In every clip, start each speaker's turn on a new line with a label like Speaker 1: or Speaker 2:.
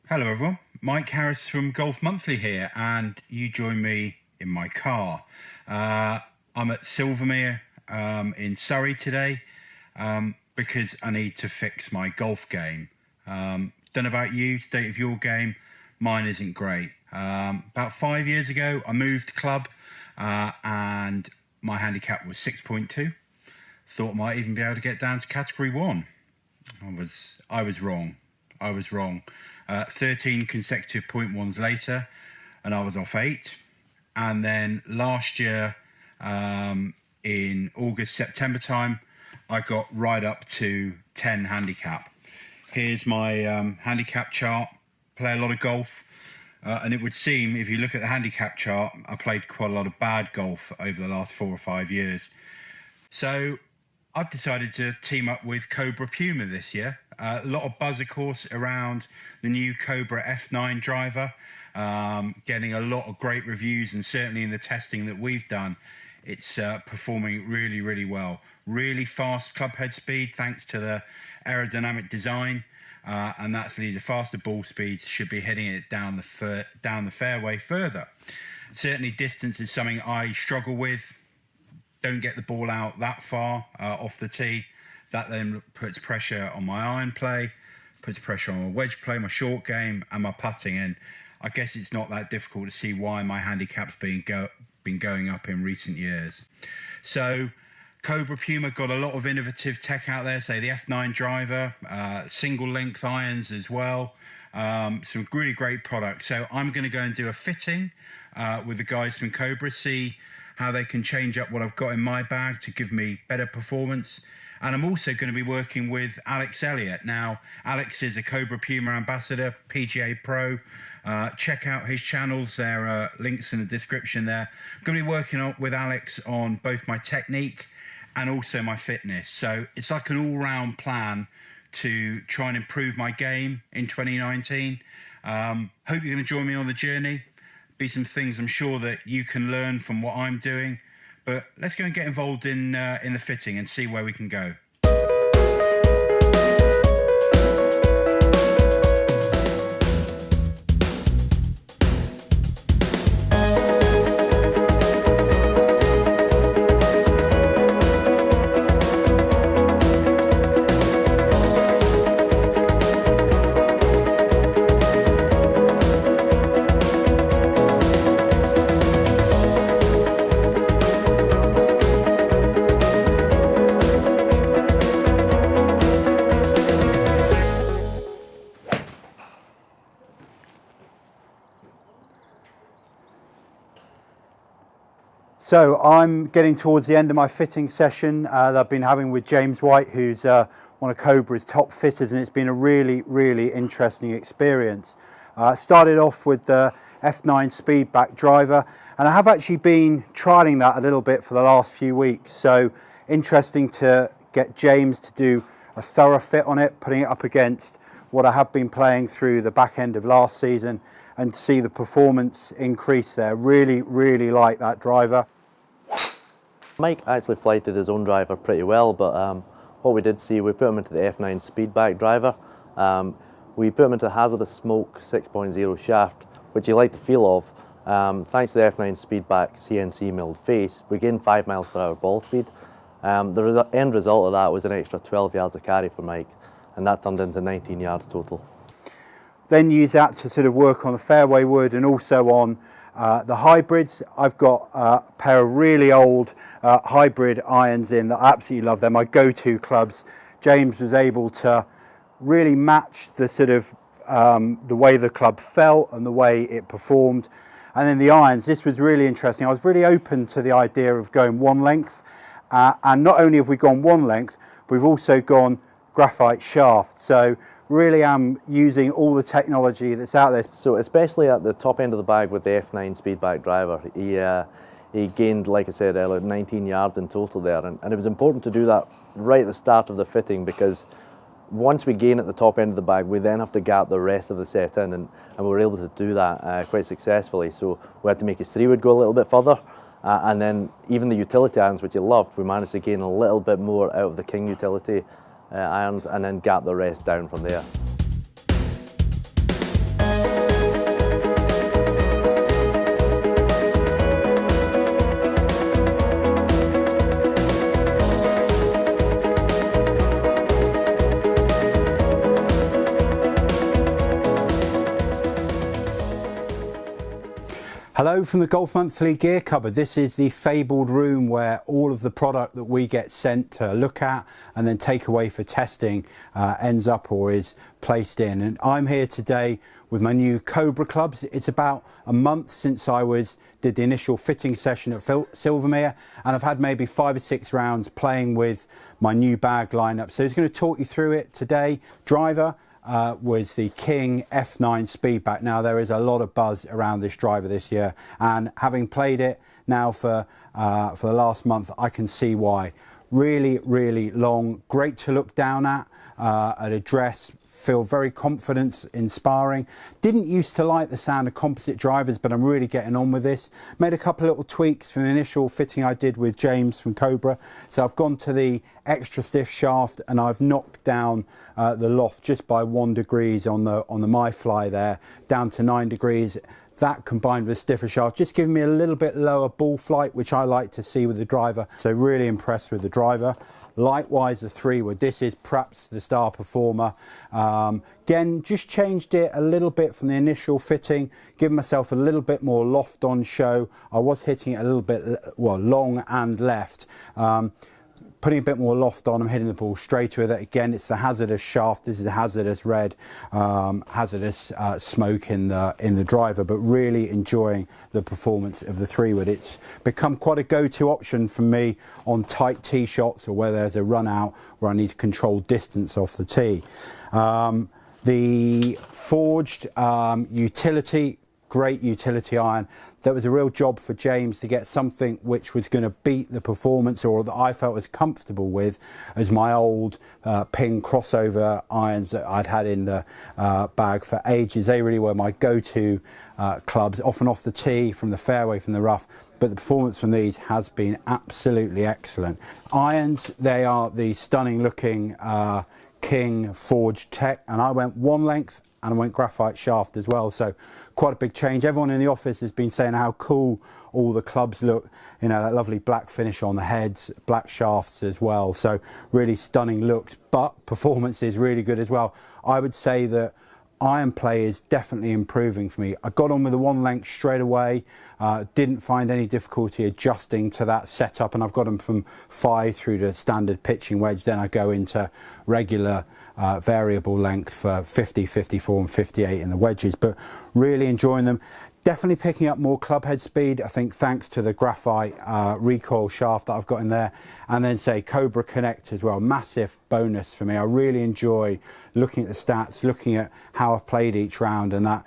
Speaker 1: Hello everyone, Mike Harris from Golf Monthly here, and you join me in my car. I'm at Silvermere in Surrey today because I need to fix my golf game. Don't know about you, state of your game, mine isn't great. About 5 years ago I moved club and my handicap was 6.2. Thought I might even be able to get down to category 1. I was wrong. 13 consecutive 0.1s later, and I was off 8. And then last year, in August, September time, I got right up to 10 handicap. Here's my handicap chart. Play a lot of golf, and it would seem, if you look at the handicap chart, I played quite a lot of bad golf over the last 4 or 5 years. So I've decided to team up with Cobra Puma this year. A lot of buzz, of course, around the new Cobra F9 driver, getting a lot of great reviews, and certainly in the testing that we've done, it's performing really, really well. Really fast club head speed thanks to the aerodynamic design, and that's leading to faster ball speeds, should be hitting it down the fairway further. Certainly distance is something I struggle with. Don't get the ball out that far off the tee. That then puts pressure on my iron play, puts pressure on my wedge play, my short game, and my putting. And I guess it's not that difficult to see why my handicap's been going up in recent years. So Cobra Puma got a lot of innovative tech out there, say the F9 driver, single length irons as well. Some really great products. So I'm going to go and do a fitting with the guys from Cobra, see how they can change up what I've got in my bag to give me better performance. And I'm also going to be working with Alex Elliott. Now, Alex is a Cobra Puma ambassador, PGA Pro. Check out his channels. There are links in the description there. I'm going to be working with Alex on both my technique and also my fitness. So it's like an all-round plan to try and improve my game in 2019. Hope you're going to join me on the journey. Be some things I'm sure that you can learn from what I'm doing. But let's go and get involved in the fitting and see where we can go. So I'm getting towards the end of my fitting session that I've been having with James White, who's one of Cobra's top fitters, and it's been a really, really interesting experience. Started off with the F9 Speedback driver, and I have actually been trialing that a little bit for the last few weeks. So interesting to get James to do a thorough fit on it, putting it up against what I have been playing through the back end of last season, and see the performance increase there. Really, really like that driver.
Speaker 2: Mike actually flighted his own driver pretty well, but what we did see, we put him into the F9 Speedback driver. We put him into Hazardous Smoke 6.0 shaft, which you like the feel of. Thanks to the F9 Speedback CNC milled face, we gained 5 miles per hour ball speed. The end result of that was an extra 12 yards of carry for Mike, and that turned into 19 yards total.
Speaker 1: Then use that to sort of work on the fairway wood and also on the hybrids. I've got a pair of really old hybrid irons in that I absolutely love. They're my go-to clubs. James was able to really match the sort of the way the club felt and the way it performed. And then the irons, this was really interesting. I was really open to the idea of going one length, and not only have we gone one length, we've also gone graphite shaft. So really am using all the technology that's out there.
Speaker 2: So especially at the top end of the bag with the F9 Speedback driver, he gained, like I said earlier, 19 yards in total there, and it was important to do that right at the start of the fitting, because once we gain at the top end of the bag, we then have to gap the rest of the set in, and we were able to do that quite successfully. So we had to make his 3-wood go a little bit further, and then even the utility irons, which he loved, we managed to gain a little bit more out of the King utility irons, and then gap the rest down from there.
Speaker 1: Hello from the Golf Monthly Gear Cupboard. This is the fabled room where all of the product that we get sent to look at and then take away for testing ends up or is placed in. And I'm here today with my new Cobra clubs. It's about a month since I did the initial fitting session at Silvermere, and I've had maybe 5 or 6 rounds playing with my new bag lineup. So he's going to talk you through it today. Driver was the King F9 Speedback. Now there is a lot of buzz around this driver this year, and having played it now for the last month, I can see why. Really long, great to look down at address. Feel very confident in sparring. Didn't used to like the sound of composite drivers, but I'm really getting on with this. Made a couple of little tweaks from the initial fitting I did with James from Cobra. So I've gone to the extra stiff shaft and I've knocked down the loft just by 1 degree on the MyFly there, down to 9 degrees. That combined with a stiffer shaft, just giving me a little bit lower ball flight, which I like to see with the driver. So really impressed with the driver. Likewise, the 3-wood. This is perhaps the star performer. Again, just changed it a little bit from the initial fitting, giving myself a little bit more loft on show. I was hitting it a little bit, well, long and left. Putting a bit more loft on, I'm hitting the ball straight with it. Again, it's the hazardous shaft. This is the hazardous red, hazardous smoke in the driver, but really enjoying the performance of the 3-wood. It's become quite a go-to option for me on tight tee shots or where there's a run out where I need to control distance off the tee. The forged utility, great utility iron. That was a real job for James to get something which was going to beat the performance, or that I felt as comfortable with as my old ping crossover irons that I'd had in the bag for ages. They really were my go-to clubs, often off the tee, from the fairway, from the rough, but the performance from these has been absolutely excellent. Irons, they are the stunning looking King Forged Tech, and I went 1 length and I went graphite shaft as well, so quite a big change. Everyone in the office has been saying how cool all the clubs look, you know, that lovely black finish on the heads, black shafts as well, so really stunning looks, but performance is really good as well. I would say that iron play is definitely improving for me. I got on with the 1 length straight away, didn't find any difficulty adjusting to that setup, and I've got them from 5 through to standard pitching wedge. Then I go into regular variable length for 50, 54 and 58 in the wedges, but really enjoying them. Definitely picking up more club head speed, I think, thanks to the graphite recoil shaft that I've got in there. And then say Cobra Connect as well, massive bonus for me. I really enjoy looking at the stats, looking at how I've played each round, and that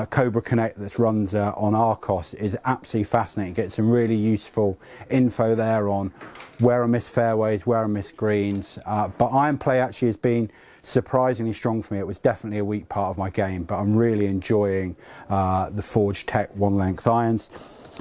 Speaker 1: Cobra Connect that runs on Arcos is absolutely fascinating. Get some really useful info there on where I miss fairways, where I miss greens. But iron play actually has been surprisingly strong for me. It was definitely a weak part of my game, but I'm really enjoying the Forged Tech 1 length irons.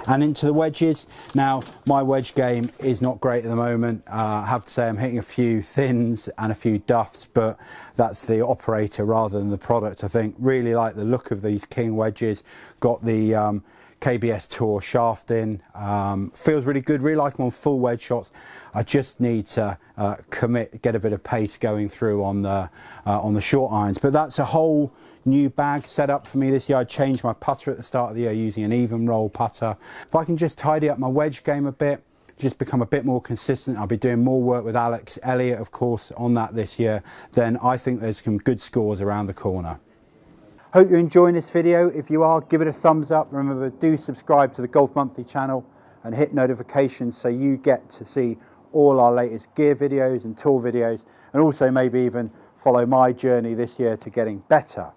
Speaker 1: And into the wedges. Now, my wedge game is not great at the moment. I have to say I'm hitting a few thins and a few duffs, but that's the operator rather than the product. I think really like the look of these King wedges. Got the KBS Tour shaft in, feels really good, really like them on full wedge shots. I just need to get a bit of pace going through on the short irons, but that's a whole new bag set up for me this year. I changed my putter at the start of the year using an even roll putter. If I can just tidy up my wedge game a bit, just become a bit more consistent, I'll be doing more work with Alex Elliott, of course, on that this year, then I think there's some good scores around the corner. Hope you're enjoying this video. If you are, give it a thumbs up. Remember, do subscribe to the Golf Monthly channel and hit notifications so you get to see all our latest gear videos and tour videos, and also maybe even follow my journey this year to getting better.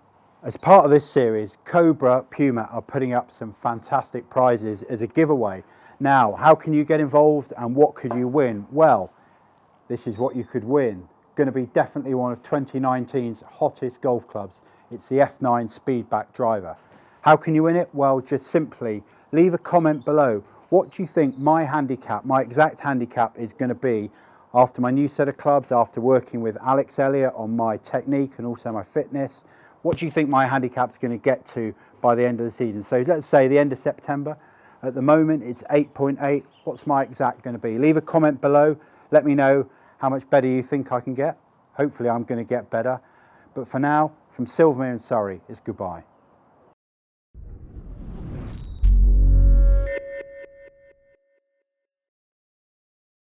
Speaker 1: As part of this series, Cobra Puma are putting up some fantastic prizes as a giveaway. Now, how can you get involved and what could you win? Well, this is what you could win. Going to be definitely one of 2019's hottest golf clubs. It's the F9 Speedback driver. How can you win it? Well, just simply leave a comment below. What do you think my handicap, my exact handicap, is going to be after my new set of clubs, after working with Alex Elliott on my technique and also my fitness? What do you think my handicap's going to get to by the end of the season? So let's say the end of September. At the moment, it's 8.8. What's my exact going to be? Leave a comment below. Let me know how much better you think I can get. Hopefully, I'm going to get better. But for now, from Silvermere in Surrey, it's goodbye.